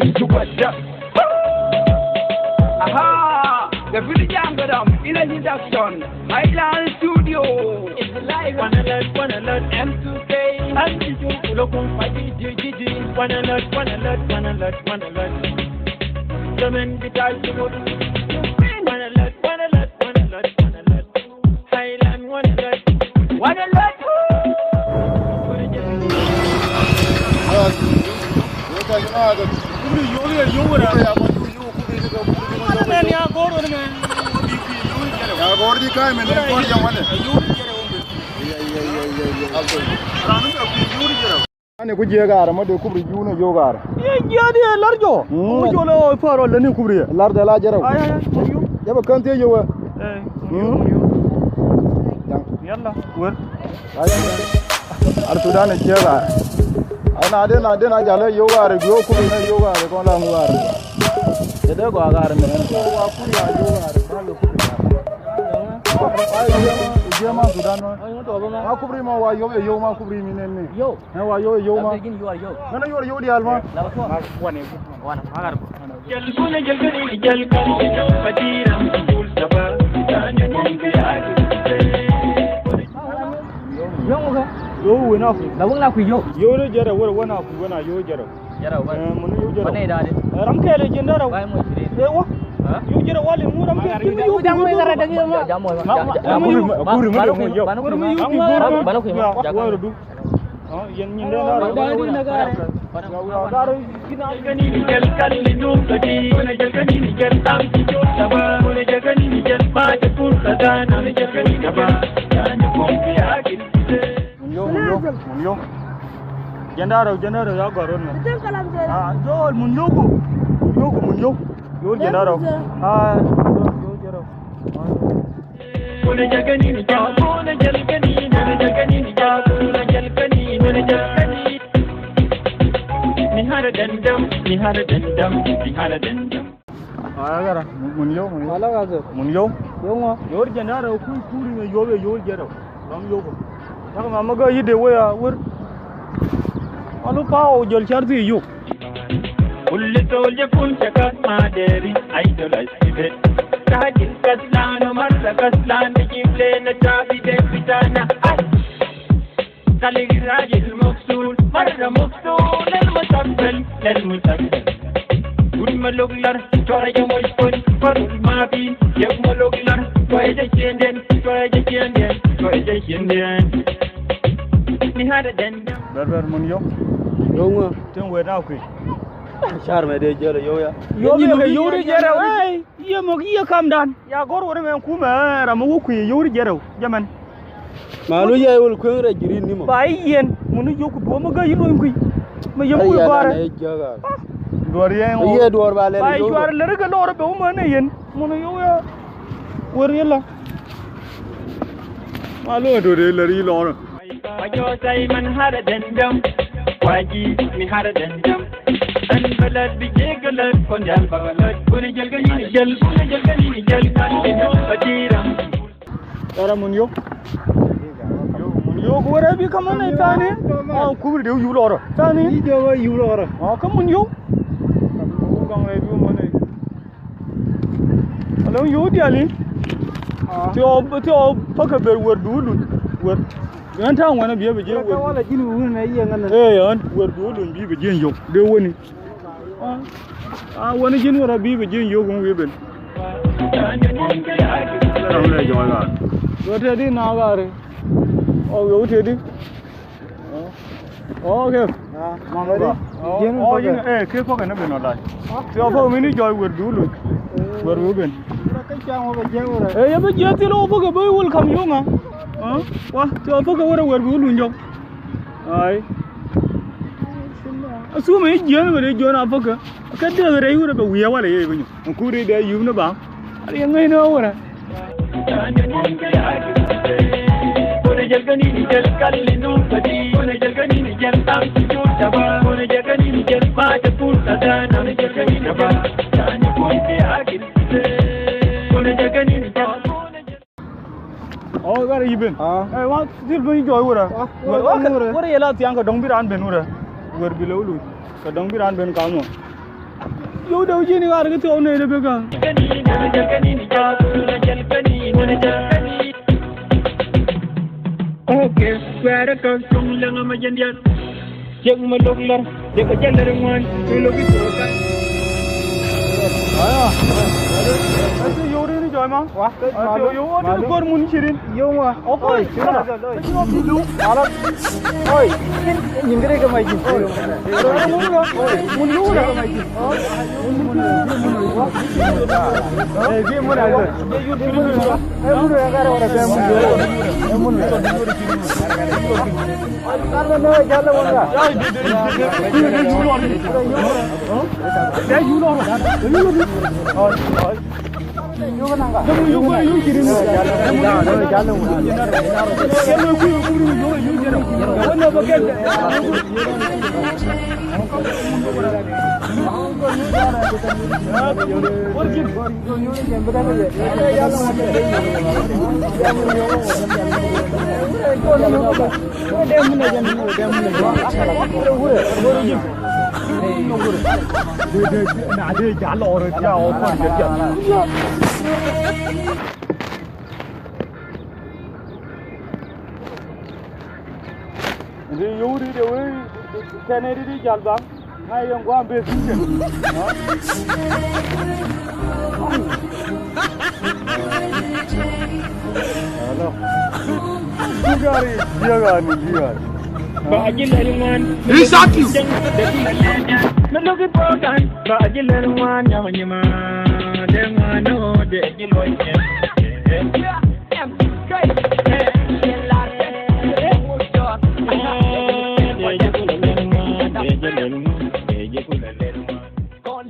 into what up. Aha! The pretty jam got up in an induction. Island Studio. It's live. One alert, M2K. And you look on my GG. One alert. German guitar to go. One alert. Highland, one alert. Ane kuje gara made kubri juno yo gara. Ya de larjo. Mu jolo faro le ni kubri. Larda la jaraw. Ay. Ya ba kante yo wa. Yalla wër. Ar tudane jega. Ana dena jale yo gara yo kubri na yo gara ko la mu gara. Dede go gara men ko wa kuri ya yo gara ba lo kubri. Jema Sudan ma kubri ma wa yo ma kubri minenne yo wa yo ma mana yo di alma wane agar jal kuna jal kani fatira ul saba tanya ni yo ga yo wena ku da wona ku yo ne jara wana ku wana yo jara mun yo jara wane da ne ramkele jindara wai mu shire wa yo jara wale mu ramkele yo da mu gara da ma jamu wa du yen nyinde na daru kini jal kalli dum kadi wona jal kani jal tam ci saba wona jal kani jal ba ta pur kada na jal kani ba tanya ko ya mun yo jandaro ya garo na jol mun yo jandaro yo jaro wona jal kani ni jal wona jal kani ni jal wona jal kani ni hara dandam agara mun yo wala ga mun yo yo jandaro ku kuri ne yo jaro ram yo ko daga mama ga yide waya wur alu pawo jol charti yo kulli tolje kun chakat maderi idol asibe tajil kaslano marra kaslan jible na tabi de pitana kali rajil maqsul marra maqsul al mustaqbal kun maloglar tora jamoy kon farul mabi yak maloglar toye jenden ni hada dandam berber mun yo ngo tin we na ku shar me de jere yo ya yo de jere ay ye kam dan ya gor wore men ku me ramu ku yo de jere jaman malu ye wol ko re girin ni mo bay yen mun yo ku do ma ga yilo ku me yemu ku bare dor yen ye dor ba le bay war le rega lor be mo ne yen mun yo ya wor yalla malu do de le ri lor wajo sai man hada dandam waji mi hada dandam an balad bi jegalat kon jal bagalad kun jal gani ni jal kan no fatiram dara mun yo ko wara bi kaman ne tane kubur de yu lor tane ni de wa yu lor kam mun yo gang re bi mo ne alo yo di ali to faka ber wor dulu wor yan ta wani biye bije wor wala jini wuri na iya ngana yan wor dulu bi bije yo de woni wani jin wara bi bije yo gon weben ramle joga do te di na gare yo te di okay mangaba yin ke ko kana beno lai to fo mini joy wor dulu wor weben ka chamo ba je wora ya ba je ti lo fo ga bay wol kam yo nga wa to fo ga wora wor dulu njo ai asu me je na re jo na fo ga ka de re wora ba wiya wala ye gunyo ku re da yu na ba ari ngai na wora jalgani ni jal kalli no fadi wona jalgani ni jal tam ci taba wona jalgani ni jal ba ta pur sada na jalgani na ba tani ko te agir wona jalgani ni jal gara ibn wa dil bi joy wora wora yela ti an ka dong biran ben wora wor bi lolu ka dong biran ben ka mo Yo da uji ni gar ke to ne le bega. Kani na jal kani ni ja na jal kani na jal kani. Okay, where ka tung lang ma jandian. Jek ma lok lar, jek ka jal ringwan, tu logi ko ka. Aya. Ase yo ni joy ma. Wa. Yo ni kor mun chirin. Yo ma. Oi. Ala. Oi. Nhìn cái đây cái mày gì? Muốn lú ra mày gì? Ê, cái muốn này rồi. Em muốn ra cái rồi em muốn. Karena nơi jalan mana? Con